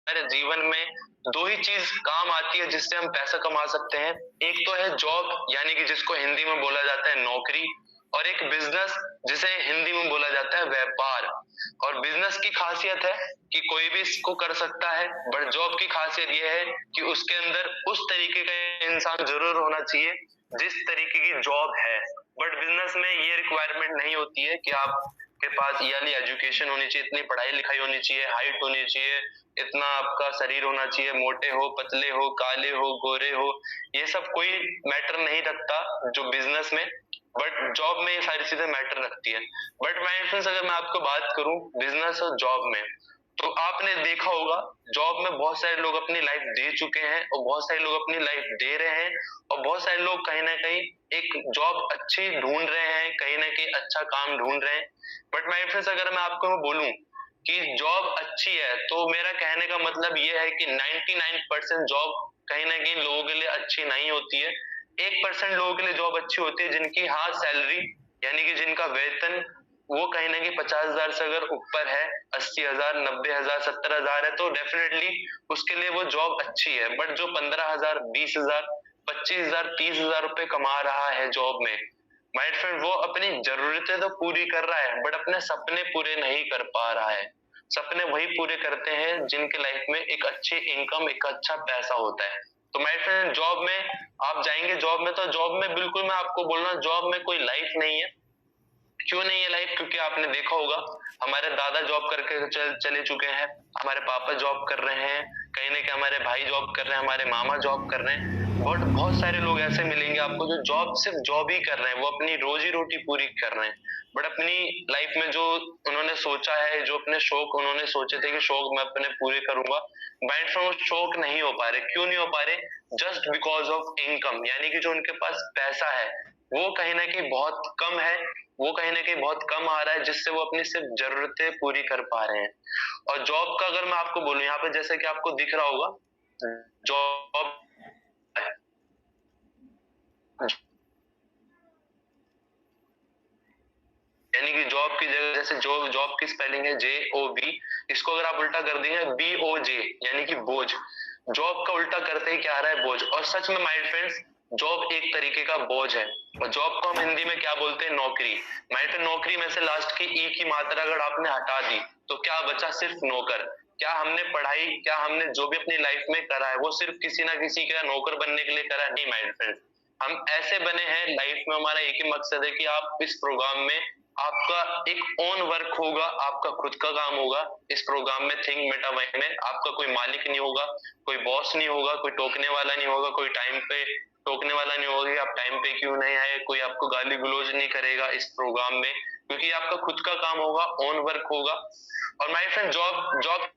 हमारे जीवन में दो ही चीज काम आती है जिससे हम पैसा कमा सकते हैं। एक तो है जॉब, यानी कि जिसको हिंदी में बोला जाता है नौकरी, और एक बिजनेस, जिसे हिंदी में बोला जाता है व्यापार। और बिजनेस की खासियत है कि कोई भी इसको कर सकता है, बट जॉब की खासियत यह है कि उसके अंदर उस तरीके का इंसान जरूर होना चाहिए जिस तरीके की जॉब है। बट बिजनेस में ये रिक्वायरमेंट नहीं होती है कि आपके पास ये वाली एजुकेशन होनी चाहिए, इतनी पढ़ाई लिखाई होनी चाहिए, हाइट होनी चाहिए, इतना आपका शरीर होना चाहिए, मोटे हो, पतले हो, काले हो, गोरे हो, ये सब कोई मैटर नहीं रखता जो बिजनेस में। बट जॉब में ये सारी चीजें मैटर रखती है। बट माय फ्रेंड्स, अगर मैं आपको बात करूं बिजनेस और जॉब में, तो आपने देखा होगा जॉब में बहुत सारे लोग अपनी लाइफ दे चुके हैं और बहुत सारे लोग अपनी लाइफ दे रहे हैं, और बहुत सारे लोग कहीं ना कहीं एक जॉब अच्छी ढूंढ रहे हैं, कहीं ना कहीं अच्छा काम ढूंढ रहे हैं। बट माय फ्रेंड्स, अगर मैं आपको बोलूं कि जॉब अच्छी है, तो मेरा कहने का मतलब ये है कि 99% जॉब कहीं ना कहीं लोगों के लिए अच्छी नहीं होती है। 1% लोगों के लिए जॉब अच्छी होती है जिनकी हाँ सैलरी, यानी कि जिनका वेतन वो कहीं ना कहीं 50,000 से अगर ऊपर है, 80,000, 90,000, 70,000 है, तो डेफिनेटली उसके लिए वो जॉब अच्छी है। बट जो 15,000, 20,000, 25,000, 30,000 रुपए कमा रहा है जॉब में, माय फ्रेंड, वो अपनी जरूरतें तो पूरी कर रहा है बट अपने सपने पूरे नहीं कर पा रहा है। सपने वही पूरे करते हैं जिनके लाइफ में एक अच्छी इनकम, एक अच्छा पैसा होता है। तो माय फ्रेंड, जॉब में आप जाएंगे, जॉब में, तो जॉब में बिल्कुल मैं आपको बोल रहा हूँ, जॉब में कोई लाइफ नहीं है। क्यों नहीं है लाइफ? क्योंकि आपने देखा होगा हमारे दादा जॉब करके चले चुके हैं, हमारे पापा जॉब कर रहे हैं, कहीं ना कहीं हमारे भाई जॉब कर रहे हैं, हमारे मामा जॉब कर रहे हैं। बट बहुत सारे लोग ऐसे मिलेंगे आपको जो जॉब, सिर्फ जॉब ही कर रहे हैं, वो अपनी रोजी रोटी पूरी कर रहे हैं, बट अपनी लाइफ में जो उन्होंने सोचा है, जो अपने शौक उन्होंने सोचे थे कि शौक मैं अपने पूरे करूंगा, बट फ्रॉम शौक नहीं हो पा रहे। क्यों नहीं हो पा रहे? जस्ट बिकॉज ऑफ इनकम, यानी कि जो उनके पास पैसा है वो कहीं ना कहीं बहुत कम है, वो कहीं ना कहीं बहुत कम आ रहा है, जिससे वो अपनी सिर्फ जरूरतें पूरी कर पा रहे हैं। और जॉब का अगर मैं आपको बोलूं, यहाँ पे जैसे कि आपको दिख रहा होगा जॉब, यानी कि जॉब की जगह, जैसे जो जॉब की स्पेलिंग है JOB, इसको अगर आप उल्टा कर देंगे BOJ, यानी कि बोझ। जॉब का उल्टा करते ही क्या आ रहा है? बोझ। और सच में माय फ्रेंड्स, जॉब एक तरीके का बोझ है। और जॉब को हम हिंदी में क्या बोलते हैं? नौकरी। माय फ्रेंड, नौकरी में से लास्ट की ई की मात्रा अगर आपने हटा दी तो क्या बचा? सिर्फ नौकर। क्या हमने पढ़ाई, क्या हमने जो भी अपनी लाइफ में करा है वो सिर्फ किसी ना किसी का नौकर बनने के लिए करा? नहीं माय फ्रेंड्स, हम ऐसे बने हैं, लाइफ में हमारा एक ही मकसद है कि आप इस प्रोग्राम में, आपका एक ओन वर्क होगा, आपका खुद का काम होगा इस प्रोग्राम में, थिंक मेटावाई में। आपका कोई मालिक नहीं होगा, कोई बॉस नहीं होगा, कोई टोकने वाला नहीं होगा, कोई टाइम पे टोकने वाला नहीं होगा कि आप टाइम पे क्यों नहीं आए, कोई आपको गाली गलौज नहीं करेगा इस प्रोग्राम में, क्योंकि आपका खुद का काम होगा, ओन वर्क होगा। और माय फ्रेंड, जॉब जॉब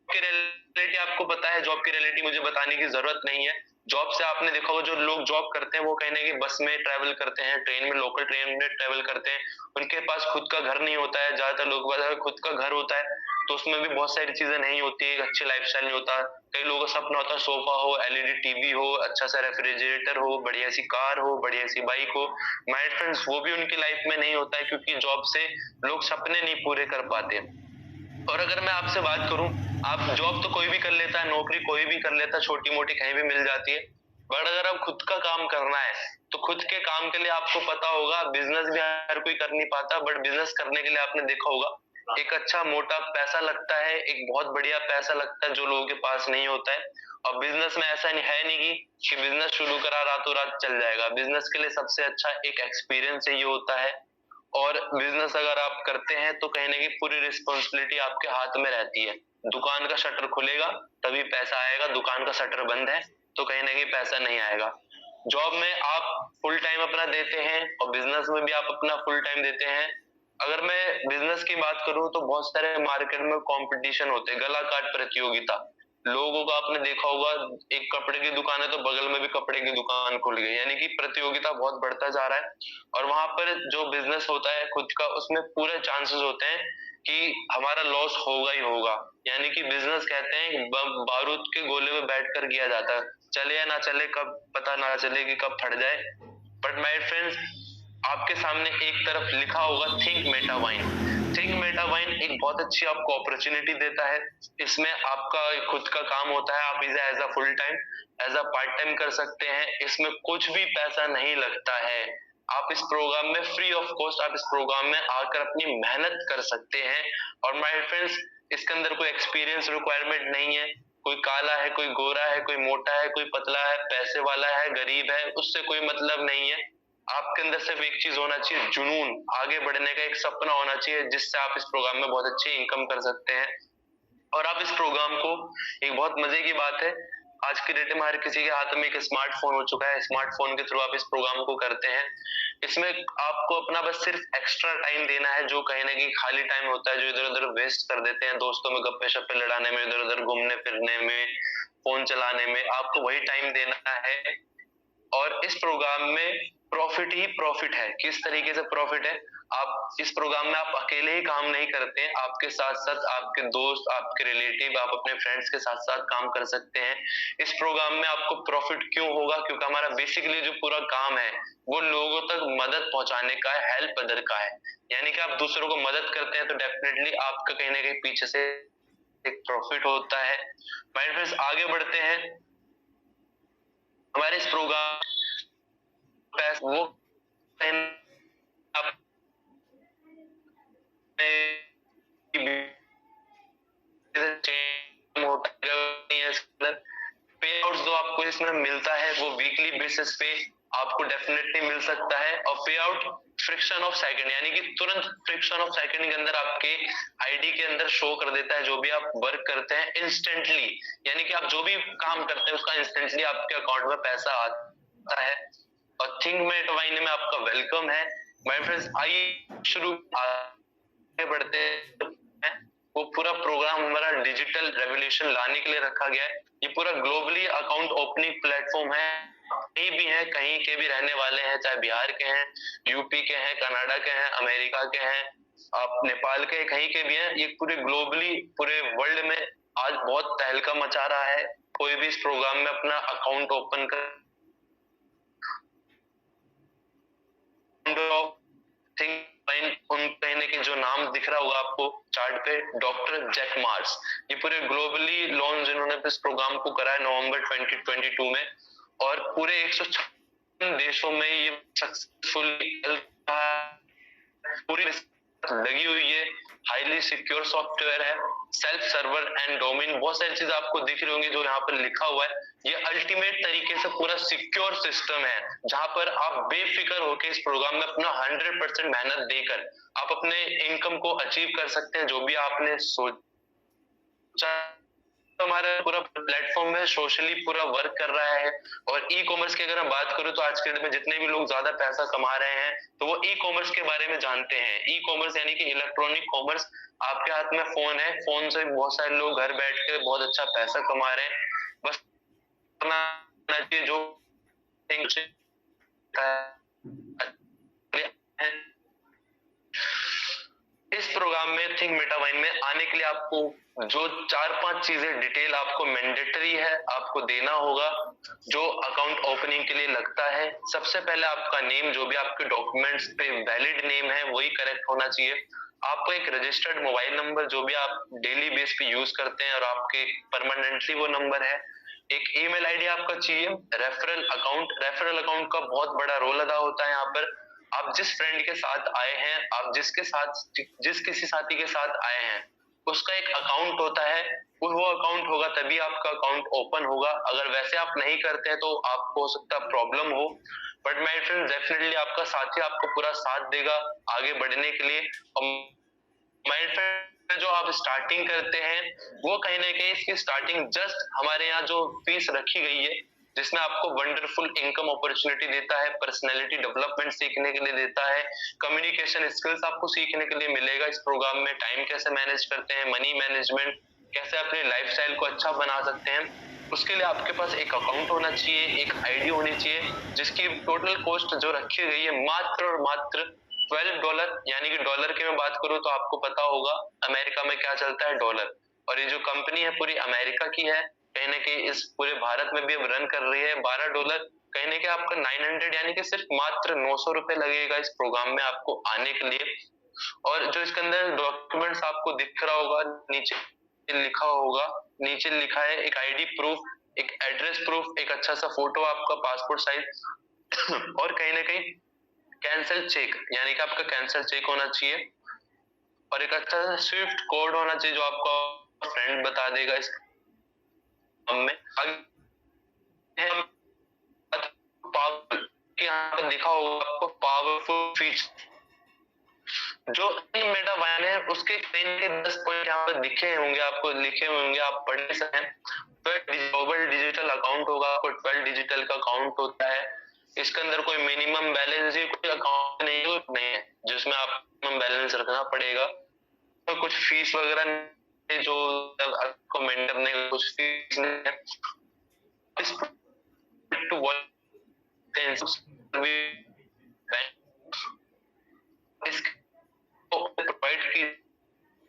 की रियलिटी आपको पता है, जॉब की रियलिटी मुझे बताने की जरूरत नहीं है। जॉब से आपने देखा होगा जो लोग जॉब करते हैं वो कहीं ना कहीं बस में ट्रेवल करते हैं, ट्रेन में, लोकल ट्रेन में ट्रेवल करते हैं। उनके पास खुद का घर नहीं होता है, ज्यादातर लोगों के पास खुद का घर होता है तो उसमें भी बहुत सारी चीजें नहीं होती है, एक अच्छी लाइफस्टाइल नहीं होता। कई लोगों का सपना होता है सोफा हो, LED टीवी हो, अच्छा सा रेफ्रिजरेटर हो, बढ़िया सी कार हो, बढ़िया सी बाइक हो। माय फ्रेंड्स, वो भी उनकी लाइफ में नहीं होता है क्योंकि जॉब से लोग सपने नहीं पूरे कर पाते। और अगर मैं आपसे बात करूं, आप जॉब तो कोई भी कर लेता है, नौकरी कोई भी कर लेता है, छोटी मोटी कहीं भी मिल जाती है। बट अगर आप खुद का काम करना है तो खुद के काम के लिए आपको पता होगा, बिजनेस भी हर कोई कर नहीं पाता, बट बिजनेस करने के लिए आपने देखा होगा एक अच्छा मोटा पैसा लगता है, एक बहुत बढ़िया पैसा लगता है जो लोगों के पास नहीं होता है। और बिजनेस में ऐसा नहीं है, नहीं कि बिजनेस शुरू करा रातों रात चल जाएगा। बिजनेस के लिए सबसे अच्छा एक एक्सपीरियंस चाहिए होता है। और बिजनेस अगर आप करते हैं तो कहीं ना कहीं पूरी रिस्पॉन्सिबिलिटी आपके हाथ में रहती है। दुकान का शटर खुलेगा तभी पैसा आएगा, दुकान का शटर बंद है तो कहीं ना कहीं पैसा नहीं आएगा। जॉब में आप फुल टाइम अपना देते हैं और बिजनेस में भी आप अपना फुल टाइम देते हैं। अगर मैं बिजनेस की बात करूं तो बहुत सारे मार्केट में कंपटीशन होते हैं, गला काट प्रतियोगिता। लोगों को आपने देखा होगा, एक कपड़े की दुकान है तो बगल में भी कपड़े की दुकान खुल गई, यानी कि प्रतियोगिता बहुत बढ़ता जा रहा है। और वहां पर जो बिजनेस होता है खुद का, उसमें पूरे चांसेस होते हैं कि हमारा लॉस होगा ही होगा। यानी कि बिजनेस कहते हैं बारूद के गोले में बैठ कर किया जाता है, चले या ना चले, कब पता ना चले कि कब फट जाए। बट माय फ्रेंड्स, आपके सामने एक तरफ लिखा होगा थिंक मेटा वाइन, थिंक मेटावाइन एक बहुत अच्छी आपको अपॉर्चुनिटी देता है। इसमें आपका खुद का काम होता है, आप इसे as a full time, as a part time कर सकते हैं। इसमें कुछ भी पैसा नहीं लगता है। आप इस प्रोग्राम में फ्री ऑफ कॉस्ट आप इस प्रोग्राम में आकर अपनी मेहनत कर सकते हैं। और माय फ्रेंड्स, इसके अंदर कोई एक्सपीरियंस रिक्वायरमेंट नहीं है। कोई काला है, कोई गोरा है, कोई मोटा है, कोई पतला है, पैसे वाला है, गरीब है, उससे कोई मतलब नहीं है। आपके अंदर सिर्फ एक चीज होना चाहिए, जुनून, आगे बढ़ने का एक सपना होना चाहिए, जिससे आप इस प्रोग्राम में बहुत अच्छी इनकम कर सकते हैं। और आप इस प्रोग्राम को, एक बहुत मजे की बात है, आज की डेट में हर किसी के हाथ में एक स्मार्टफोन हो चुका है। स्मार्टफोन के थ्रू आप इस प्रोग्राम को करते हैं। इसमें आपको अपना बस सिर्फ एक्स्ट्रा टाइम देना है, जो कहीं ना कहीं खाली टाइम होता है, जो इधर उधर वेस्ट कर देते हैं दोस्तों में गप्पे शप्पे लड़ाने में, इधर उधर घूमने फिरने में, फोन चलाने में, आपको वही टाइम देना है। और इस प्रोग्राम में प्रॉफिट ही प्रॉफिट है। किस तरीके से प्रॉफिट है? आप इस प्रोग्राम में आप अकेले ही काम नहीं करते हैं, आपके साथ साथ आपके दोस्त, आपके रिलेटिव, आप अपने फ्रेंड्स के साथ साथ काम कर सकते हैं। इस प्रोग्राम में आपको प्रॉफिट क्यों होगा? क्योंकि हमारा बेसिकली जो पूरा काम है वो लोगों तक मदद पहुंचाने का है, हेल्प अदर का है। यानी कि आप दूसरों को मदद करते हैं तो डेफिनेटली आपका कहीं ना कहीं पीछे से एक प्रॉफिट होता है। माय फ्रेंड्स, आगे बढ़ते हैं। हमारे इस प्रोग्राम वो आप पे आउट जो आपको इसमें मिलता है वो वीकली बेसिस पे आपको डेफिनेटली मिल सकता है। और पे आउट फ्रिक्शन ऑफ सेकंड, यानी कि तुरंत फ्रिक्शन ऑफ सेकंड के अंदर आपके आईडी के अंदर शो कर देता है। जो भी आप वर्क करते हैं इंस्टेंटली, यानी कि आप जो भी काम करते हैं उसका इंस्टेंटली आपके अकाउंट में पैसा आता है। और थिंक मेटावाइन में आपका वेलकम है। माय फ्रेंड्स, आइए शुरू आगे बढ़ते हैं। वो पूरा प्रोग्राम हमारा डिजिटल रेवोल्यूशन लाने के लिए रखा गया है। ये पूरा ग्लोबली अकाउंट ओपनिंग प्लेटफॉर्म है। कहीं भी हैं, कहीं के भी रहने वाले हैं, चाहे बिहार के हैं, यूपी के हैं, कनाडा के हैं, अमेरिका के हैं, आप नेपाल के, कहीं के भी हैं, ये पूरे ग्लोबली पूरे वर्ल्ड में आज बहुत तहलका मचा रहा है। कोई भी इस प्रोग्राम में अपना अकाउंट ओपन कर उन कहने के जो नाम दिख रहा होगा आपको चार्ट पे, डॉक्टर जैक मार्स, ये पूरे ग्लोबली लॉन्च इन्होंने इस प्रोग्राम को करा है नवंबर 2022 में। और पूरे 156 देशों में ये सक्सेसफुली पूरी लगी हुई है। हाईली सिक्योर सॉफ्टवेयर है, सेल्फ सर्वर एंड डोमेन, बहुत सारी चीजें आपको दिख रही होंगी जो यहाँ पर लिखा हुआ है। ये अल्टीमेट तरीके से पूरा सिक्योर सिस्टम है, जहां पर आप बेफिक्र होकर इस प्रोग्राम में अपना 100% मेहनत देकर आप अपने इनकम को अचीव कर सकते हैं, जो भी आपने सोचा। हमारा पूरा प्लेटफॉर्म है, सोशली पूरा वर्क कर रहा है। और ई कॉमर्स की अगर हम बात करें तो आज के डेट में जितने भी लोग ज्यादा पैसा कमा रहे हैं तो वो ई कॉमर्स के बारे में जानते हैं। ई कॉमर्स यानी कि इलेक्ट्रॉनिक कॉमर्स। आपके हाथ में फोन है, फोन से बहुत सारे लोग घर बैठ के बहुत अच्छा पैसा कमा रहे हैं। बस जो इस प्रोग्राम में थिंक मेटावाइन में आने के लिए आपको जो 4-5 चीजें डिटेल आपको मैंडेटरी है आपको देना होगा, जो अकाउंट ओपनिंग के लिए लगता है। सबसे पहले आपका नेम, जो भी आपके डॉक्यूमेंट्स पे वैलिड नेम है वही करेक्ट होना चाहिए। आपको एक रजिस्टर्ड मोबाइल नंबर जो भी आप डेली बेस पे यूज करते हैं और आपके परमानेंटली वो नंबर है। एक ईमेल आईडी आपका चाहिए। रेफरल अकाउंट का बहुत बड़ा रोल अदा होता है यहाँ पर। आप जिस फ्रेंड के साथ आए हैं, आप जिस किसी साथी के साथ आए हैं, उसका एक अकाउंट होता है। वो अकाउंट होगा तभी आपका अकाउंट ओपन होगा। अगर वैसे आप नहीं करते हैं तो आपको हो सकता है प्रॉब्लम हो। बट माय फ्रेंड, डेफिनेटली आपका साथी आपको पूरा साथ देगा आगे बढ़ने के लिए। और माय फ्रेंड, जो आप स्टार्टिंग करते हैं वो कहीं ना कहीं इसकी स्टार्टिंग जस्ट हमारे यहाँ जो फीस रखी गई है, जिसमें आपको वंडरफुल इनकम अपॉर्चुनिटी देता है, पर्सनैलिटी डेवलपमेंट सीखने के लिए देता है, कम्युनिकेशन स्किल्स आपको सीखने के लिए मिलेगा इस प्रोग्राम में, टाइम कैसे मैनेज करते हैं, मनी मैनेजमेंट, कैसे अपने लाइफस्टाइल को अच्छा बना सकते हैं। उसके लिए आपके पास एक अकाउंट होना चाहिए, एक आईडी होनी चाहिए, जिसकी टोटल कॉस्ट जो रखी गई है मात्र और मात्र $12। यानी कि डॉलर की मैं बात करूं तो आपको पता होगा अमेरिका में क्या चलता है, डॉलर। और ये जो कंपनी है पूरी अमेरिका की है, कहीं ना कहीं इस पूरे भारत में भी अब रन कर रही है। $12 कहीं ना कहीं आपका 900 यानी कि सिर्फ मात्र 900 रुपए लगेगा इस प्रोग्राम में आपको आने के लिए। और जो इसके अंदर डॉक्यूमेंट्स आपको दिख रहा होगा, नीचे लिखा होगा, नीचे लिखा है एक आईडी प्रूफ, एक एड्रेस प्रूफ, एक अच्छा सा फोटो आपका पासपोर्ट साइज और कहीं ना कहीं कैंसिल चेक, यानी कि आपका कैंसिल चेक होना चाहिए और एक अच्छा सा स्विफ्ट कोड होना चाहिए जो आपको फ्रेंड बता देगा इस में। यहाँ पे लिखा होगा आपको पावरफुल फीचर, जो मेटावाइन है उसके कहीं के 10 पॉइंट यहाँ पे दिखे होंगे आपको, लिखे होंगे, आप पढ़ सकें। ग्लोबल डिजिटल अकाउंट होगा, आपको 12 डिजिटल का अकाउंट होता है। इसके अंदर कोई मिनिमम बैलेंस ही कोई अकाउंट नहीं है जिसमें आप मिनिमम बैलेंस रखना पड़ेगा, तो कुछ फीस वगैरह जो आपको मेंटेन करने का कुछ फीस नहीं है। प्रोवाइड की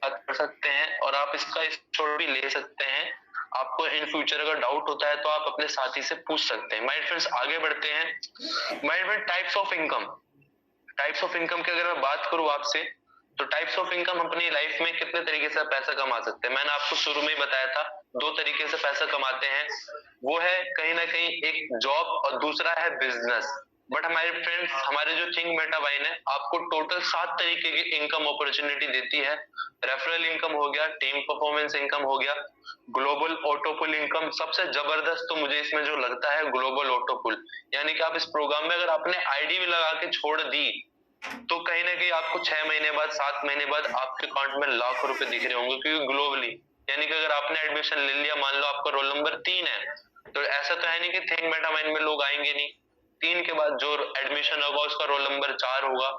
बात कर सकते हैं और आप इसका स्क्रीनशॉट भी ले सकते हैं। आपको इन फ्यूचर अगर डाउट होता है तो आप अपने साथी से पूछ सकते हैं। माय फ्रेंड्स आगे बढ़ते हैं। My friend types of income, types of income की अगर मैं बात करूं आपसे, तो टाइप्स ऑफ इनकम अपनी लाइफ में कितने तरीके से पैसा कमा सकते हैं। मैंने आपको शुरू में ही बताया था 2 तरीके से पैसा कमाते हैं, वो है कहीं ना कहीं एक जॉब और दूसरा है बिजनेस। बट हमारे फ्रेंड्स, हमारे जो थिंक मेटावाइन है आपको टोटल 7 तरीके की इनकम अपॉर्चुनिटी देती है। रेफरल इनकम हो गया, टीम परफॉर्मेंस इनकम हो गया, ग्लोबल ऑटोपुल इनकम। सबसे जबरदस्त तो मुझे इसमें जो लगता है ग्लोबल ऑटोपुल, यानी कि आप इस प्रोग्राम में अगर आपने आईडी भी लगा के छोड़ दी तो कहीं ना कहीं आपको 6 महीने बाद, 7 महीने बाद आपके अकाउंट में लाखों रुपए दिख रहे होंगे, क्योंकि ग्लोबली, यानी कि अगर आपने एडमिशन ले लिया, मान लो आपका रोल नंबर 3 है, तो ऐसा तो है नहीं कि थिंक मेटामाइंड में लोग आएंगे नहीं। 3 के बाद जो एडमिशन होगा उसका रोल नंबर 4 होगा,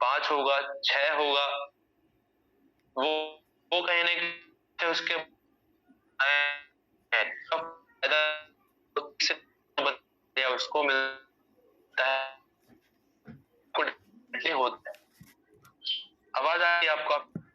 5 होगा, 6 होगा, वो कहीं ना कहीं उसके उसको मिलता है, होता है। आवाज आ रही है आपको?